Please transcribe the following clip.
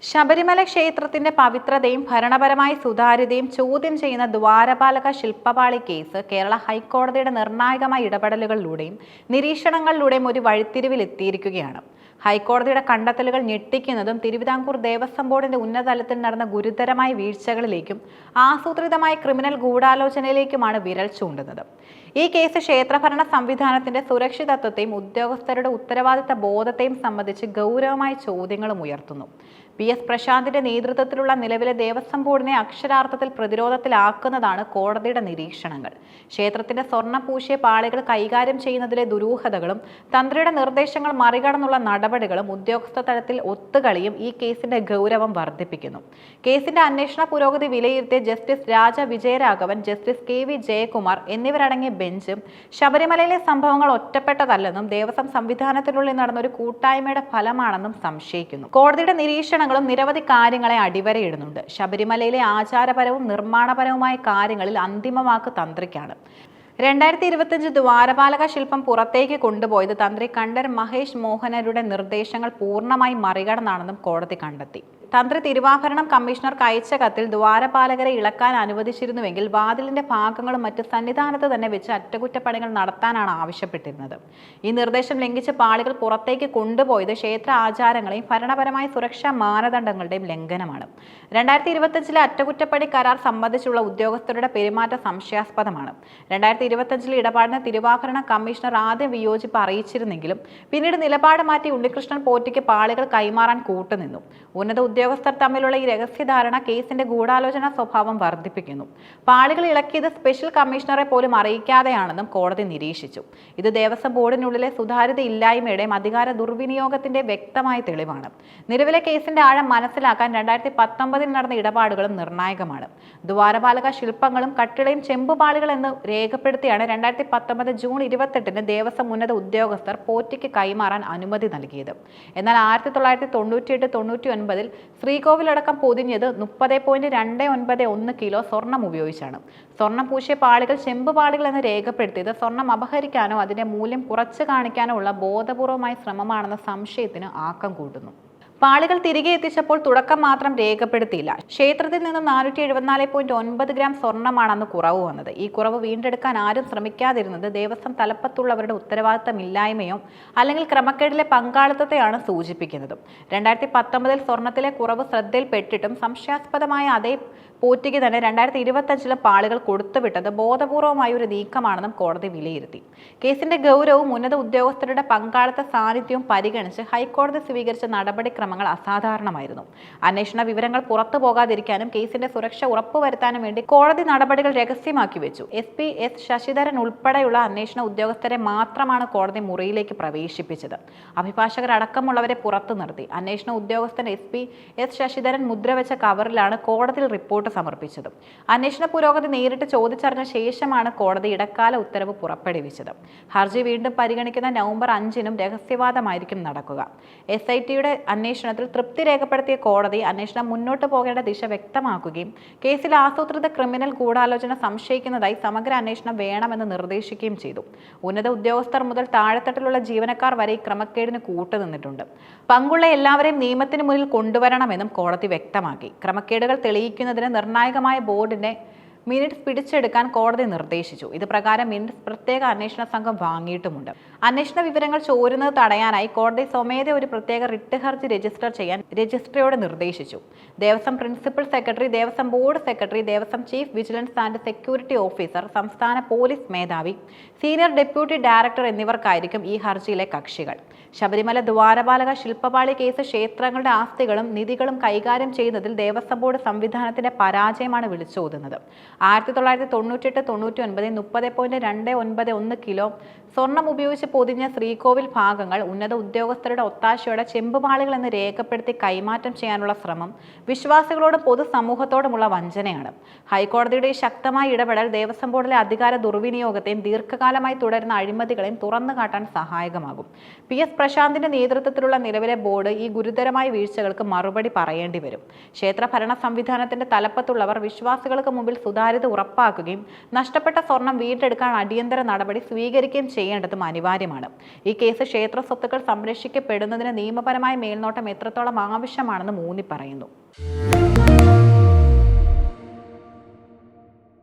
ശബരിമല ക്ഷേത്രത്തിന്റെ പവിത്രതയും ഭരണപരമായ സുതാര്യതയും ചോദ്യം ചെയ്യുന്ന ദ്വാരപാലക ശില്പപാളി കേസ് കേരള ഹൈക്കോടതിയുടെ നിർണായകമായ ഇടപെടലുകളിലൂടെയും നിരീക്ഷണങ്ങളിലൂടെയും ഒരു വഴിത്തിരിവിൽ എത്തിയിരിക്കുകയാണ്. ഹൈക്കോടതിയുടെ കണ്ടെത്തലുകൾ ഞെട്ടിക്കുന്നതും തിരുവിതാംകൂർ ദേവസ്വം ബോർഡിന്റെ ഉന്നതതലത്തിൽ നടന്ന ഗുരുതരമായ വീഴ്ചകളിലേക്കും ആസൂത്രിതമായ ക്രിമിനൽ ഗൂഢാലോചനയിലേക്കുമാണ് വിരൽ ചൂണ്ടുന്നത്. ഈ കേസ് ക്ഷേത്രഭരണ സംവിധാനത്തിന്റെ സുരക്ഷിതത്വത്തെയും ഉദ്യോഗസ്ഥരുടെ ഉത്തരവാദിത്ത ബോധത്തെയും സംബന്ധിച്ച് ഗൗരവമായ ചോദ്യങ്ങളും ഉയർത്തുന്നു. PS പ്രശാന്തിന്റെ നേതൃത്വത്തിലുള്ള നിലവിലെ ദേവസ്വം ബോർഡിനെ അക്ഷരാർത്ഥത്തിൽ പ്രതിരോധത്തിലാക്കുന്നതാണ് കോടതിയുടെ നിരീക്ഷണങ്ങൾ. ക്ഷേത്രത്തിന്റെ സ്വർണ്ണം പൂശിയ പാളികൾ കൈകാര്യം ചെയ്യുന്നതിലെ ദുരൂഹതകളും തന്ത്രിയുടെ നിർദ്ദേശങ്ങൾ മറികടന്നുള്ള നടപടികളും ഉദ്യോഗസ്ഥ തലത്തിൽ ഒത്തുകളിയും ഈ കേസിന്റെ ഗൗരവം വർദ്ധിപ്പിക്കുന്നു. കേസിന്റെ അന്വേഷണ പുരോഗതി വിലയിരുത്തിയ ജസ്റ്റിസ് രാജ വിജയരാഘവൻ, ജസ്റ്റിസ് KV ജയകുമാർ എന്നിവരടങ്ങിയ ബെഞ്ച് ശബരിമലയിലെ സംഭവങ്ങൾ ഒറ്റപ്പെട്ടതല്ലെന്നും ദേവസ്വം സംവിധാനത്തിനുള്ളിൽ നടന്ന ഒരു കൂട്ടായ്മയുടെ ഫലമാണെന്നും സംശയിക്കുന്നു. കോടതിയുടെ നിരീക്ഷണങ്ങളും നിരവധി കാര്യങ്ങളെ അടിവരയിടുന്നുണ്ട്. ശബരിമലയിലെ ആചാരപരവും നിർമ്മാണപരവുമായ കാര്യങ്ങളിൽ അന്തിമ വാക്ക് തന്ത്രിക്കാണ്. 2025 ദ്വാരപാലക ശില്പം പുറത്തേക്ക് കൊണ്ടുപോയത് തന്ത്രി കണ്ഠർ മഹേഷ് മോഹനരുടെ നിർദ്ദേശങ്ങൾ പൂർണ്ണമായി മറികടന്നാണെന്നും കോടതി കണ്ടെത്തി. തന്ത്രി തിരുവാഭരണം കമ്മീഷണർക്ക് അയച്ച കത്തിൽ ദ്വാരപാലകരെ ഇളക്കാൻ അനുവദിച്ചിരുന്നുവെങ്കിൽ വാതിലിന്റെ ഭാഗങ്ങളും മറ്റ് സന്നിധാനത്ത് തന്നെ വെച്ച് അറ്റകുറ്റപ്പണികൾ നടത്താനാണ് ആവശ്യപ്പെട്ടിരുന്നത്. ഈ നിർദ്ദേശം ലംഘിച്ച് പാളികൾ പുറത്തേക്ക് കൊണ്ടുപോയത് ക്ഷേത്ര ആചാരങ്ങളെയും ഭരണപരമായ സുരക്ഷാ മാനദണ്ഡങ്ങളുടെയും ലംഘനമാണ്. 2025 അറ്റകുറ്റപ്പണി കരാർ സംബന്ധിച്ചുള്ള ഉദ്യോഗസ്ഥരുടെ പെരുമാറ്റം സംശയാസ്പദമാണ്. 2025 ഇടപാടിന് തിരുവാഭരണ കമ്മീഷണർ ആദ്യം വിയോജിപ്പ് അറിയിച്ചിരുന്നെങ്കിലും പിന്നീട് നിലപാട് മാറ്റി ഉണ്ണികൃഷ്ണൻ പോറ്റിക്ക് പാളികൾ കൈമാറാൻ കൂട്ടുനിന്നു. ഉന്നത ഉദ്യോഗസ്ഥർ തമ്മിലുള്ള ഈ രഹസ്യധാരണ കേസിന്റെ ഗൂഢാലോചന സ്വഭാവം വർദ്ധിപ്പിക്കുന്നു. പാളികൾ ഇളക്കിയത് സ്പെഷ്യൽ കമ്മീഷണറെ പോലും അറിയിക്കാതെയാണെന്നും കോടതി നിരീക്ഷിച്ചു. ഇത് ദേവസ്വം ബോർഡിനുള്ളിലെ സുതാര്യതയില്ലായ്മയുടെയും അധികാര ദുർവിനിയോഗത്തിന്റെ വ്യക്തമായ തെളിവാണ്. നിലവിലെ കേസിന്റെ ആഴം മനസ്സിലാക്കാൻ 2019 നടന്ന ഇടപാടുകളും നിർണായകമാണ്. ദ്വാരപാലക ശില്പങ്ങളും കട്ടിളയും ചെമ്പുപാളികൾ എന്ന് രേഖപ്പെടുത്തിയാണ് 2019 ജൂൺ 28 ദേവസ്വം ഉന്നത ഉദ്യോഗസ്ഥർ പോറ്റിക്ക് കൈമാറാൻ അനുമതി നൽകിയത്. എന്നാൽ 1998-99 ശ്രീകോവിലടക്കം പൊതിഞ്ഞത് 30.291 കിലോ സ്വർണം ഉപയോഗിച്ചാണ്. സ്വർണം പൂശിയ പാളികൾ ചെമ്പുപാളികൾ എന്ന് രേഖപ്പെടുത്തിയത് സ്വർണം അപഹരിക്കാനോ അതിന്റെ മൂല്യം കുറച്ചു കാണിക്കാനോ ഉള്ള ബോധപൂർവമായ ശ്രമമാണെന്ന സംശയത്തിന് ആക്കം കൂട്ടുന്നു. പാളികൾ തിരികെ എത്തിച്ചപ്പോൾ തുടക്കം മാത്രം രേഖപ്പെടുത്തിയില്ല. ക്ഷേത്രത്തിൽ നിന്നും 474.9 ഗ്രാം സ്വർണ്ണമാണെന്ന് കുറവ് വന്നത്. ഈ കുറവ് വീണ്ടെടുക്കാൻ ആരും ശ്രമിക്കാതിരുന്നത് ദേവസ്വം തലപ്പത്തുള്ളവരുടെ ഉത്തരവാദിത്തമില്ലായ്മയോ അല്ലെങ്കിൽ ക്രമക്കേടിലെ പങ്കാളിത്തത്തെയാണ് സൂചിപ്പിക്കുന്നത്. 2019 സ്വർണത്തിലെ കുറവ് ശ്രദ്ധയിൽപ്പെട്ടിട്ടും സംശയാസ്പദമായ അതേ പോറ്റിക്ക് തന്നെ 2025 പാളികൾ കൊടുത്തുവിട്ടത് ബോധപൂർവമായ ഒരു നീക്കമാണെന്നും കോടതി വിലയിരുത്തി. കേസിന്റെ ഗൗരവവും ഉന്നത ഉദ്യോഗസ്ഥരുടെ പങ്കാളിത്ത സാന്നിധ്യവും പരിഗണിച്ച് ഹൈക്കോടതി സ്വീകരിച്ച നടപടിക്രമങ്ങൾ അസാധാരണമായിരുന്നു. അന്വേഷണ വിവരങ്ങൾ പുറത്തു പോകാതിരിക്കാനും കേസിന്റെ സുരക്ഷ ഉറപ്പുവരുത്താനും വേണ്ടി കോടതി നടപടികൾ രഹസ്യമാക്കി വെച്ചു. SP S ശശിധരൻ ഉൾപ്പെടെയുള്ള അന്വേഷണ ഉദ്യോഗസ്ഥരെ മാത്രമാണ് കോടതി മുറിയിലേക്ക് പ്രവേശിപ്പിച്ചത്. അഭിഭാഷകരടക്കമുള്ളവരെ പുറത്തു നിർത്തി. അന്വേഷണ ഉദ്യോഗസ്ഥൻ SP S ശശിധരൻ മുദ്രവെച്ച കവറിലാണ് കോടതിയിൽ റിപ്പോർട്ട് സമർപ്പിച്ചത്. അന്വേഷണ പുരോഗതി നേരിട്ട് ചോദിച്ചറിഞ്ഞ ശേഷമാണ് കോടതി ഇടക്കാല ഉത്തരവ് പുറപ്പെടുവിച്ചത്. ഹർജി വീണ്ടും പരിഗണിക്കുന്ന നവംബർ 5-നും രഹസ്യവാദമായിരിക്കും നടക്കുക. SITയുടെ അന്വേഷണത്തിൽ തൃപ്തി രേഖപ്പെടുത്തിയ കോടതി അന്വേഷണം മുന്നോട്ട് പോകേണ്ട ദിശ വ്യക്തമാക്കുകയും കേസിൽ ആസൂത്രിത ക്രിമിനൽ ഗൂഢാലോചന സംശയിക്കുന്നതായി സമഗ്ര അന്വേഷണം വേണമെന്ന് നിർദ്ദേശിക്കുകയും ചെയ്തു. ഉന്നത ഉദ്യോഗസ്ഥർ മുതൽ താഴെത്തട്ടിലുള്ള ജീവനക്കാർ വരെ ഈ ക്രമക്കേടിന് കൂട്ടുനിന്നിട്ടുണ്ട്. പങ്കുള്ള എല്ലാവരെയും നിയമത്തിന് മുന്നിൽ കൊണ്ടുവരണമെന്നും കോടതി വ്യക്തമാക്കി. ക്രമക്കേടുകൾ തെളിയിക്കുന്നതിന് നിർണായകമായ ബോർഡിന്റെ മിനിറ്റ്സ് പിടിച്ചെടുക്കാൻ കോടതി നിർദ്ദേശിച്ചു. ഇത് പ്രകാരം മിനിറ്റ്സ് പ്രത്യേക അന്വേഷണ സംഘം വാങ്ങിയിട്ടുമുണ്ട്. അന്വേഷണ വിവരങ്ങൾ ചോരുന്നത് തടയാനായി കോടതി സ്വമേധ ഒരു പ്രത്യേക റിട്ട് ഹർജി രജിസ്റ്റർ ചെയ്യാൻ രജിസ്ട്രിയോട് നിർദ്ദേശിച്ചു. Devaswom principal secretary, Devaswom board secretary, Devaswom chief vigilance and security officer, സംസ്ഥാന പോലീസ് മേധാവി, സീനിയർ ഡെപ്യൂട്ടി ഡയറക്ടർ എന്നിവർക്കായിരിക്കും ഈ ഹർജിയിലെ കക്ഷികൾ. ശബരിമല ദ്വാരപാലക ശില്പപാളി കേസ് ക്ഷേത്രങ്ങളുടെ ആസ്തികളും നിധികളും കൈകാര്യം ചെയ്യുന്നതിൽ ദേവസ്വം ബോർഡ് സംവിധാനത്തിന്റെ പരാജയമാണ് വിളിച്ചോതുന്നത്. 1998-99 30.291 കിലോ സ്വർണം ഉപയോഗിച്ച് പൊതിഞ്ഞ ശ്രീകോവിൽ ഭാഗങ്ങൾ ഉന്നത ഉദ്യോഗസ്ഥരുടെ ഒത്താശയോടെ ചെമ്പുപാളികൾ എന്ന് രേഖപ്പെടുത്തി കൈമാറ്റം ചെയ്യാനുള്ള ശ്രമം വിശ്വാസികളോടും പൊതുസമൂഹത്തോടുമുള്ള വഞ്ചനയാണ്. ഹൈക്കോടതിയുടെ ശക്തമായ ഇടപെടൽ ദേവസ്വം ബോർഡിലെ അധികാര ദുർവിനിയോഗത്തെയും ദീർഘകാലമായി തുടരുന്ന അഴിമതികളെയും തുറന്നു കാട്ടാൻ സഹായകമാകും. PS പ്രശാന്തിന്റെ നേതൃത്വത്തിലുള്ള നിലവിലെ ബോർഡ് ഈ ഗുരുതരമായ വീഴ്ചകൾക്ക് മറുപടി പറയേണ്ടി വരും. ക്ഷേത്ര ഭരണ സംവിധാനത്തിന്റെ തലപ്പത്തുള്ളവർ വിശ്വാസികൾക്ക് മുമ്പിൽ സുതാര്യ സുതാര്യത ഉറപ്പാക്കുകയും നഷ്ടപ്പെട്ട സ്വർണം വീണ്ടെടുക്കാൻ അടിയന്തര നടപടി സ്വീകരിക്കുകയും ചെയ്യേണ്ടതും അനിവാര്യമാണ്. ഈ കേസ് ക്ഷേത്ര സ്വത്തുക്കൾ സംരക്ഷിക്കപ്പെടുന്നതിന് നിയമപരമായ മേൽനോട്ടം എത്രത്തോളം ആവശ്യമാണെന്ന് ഊന്നി പറയുന്നു.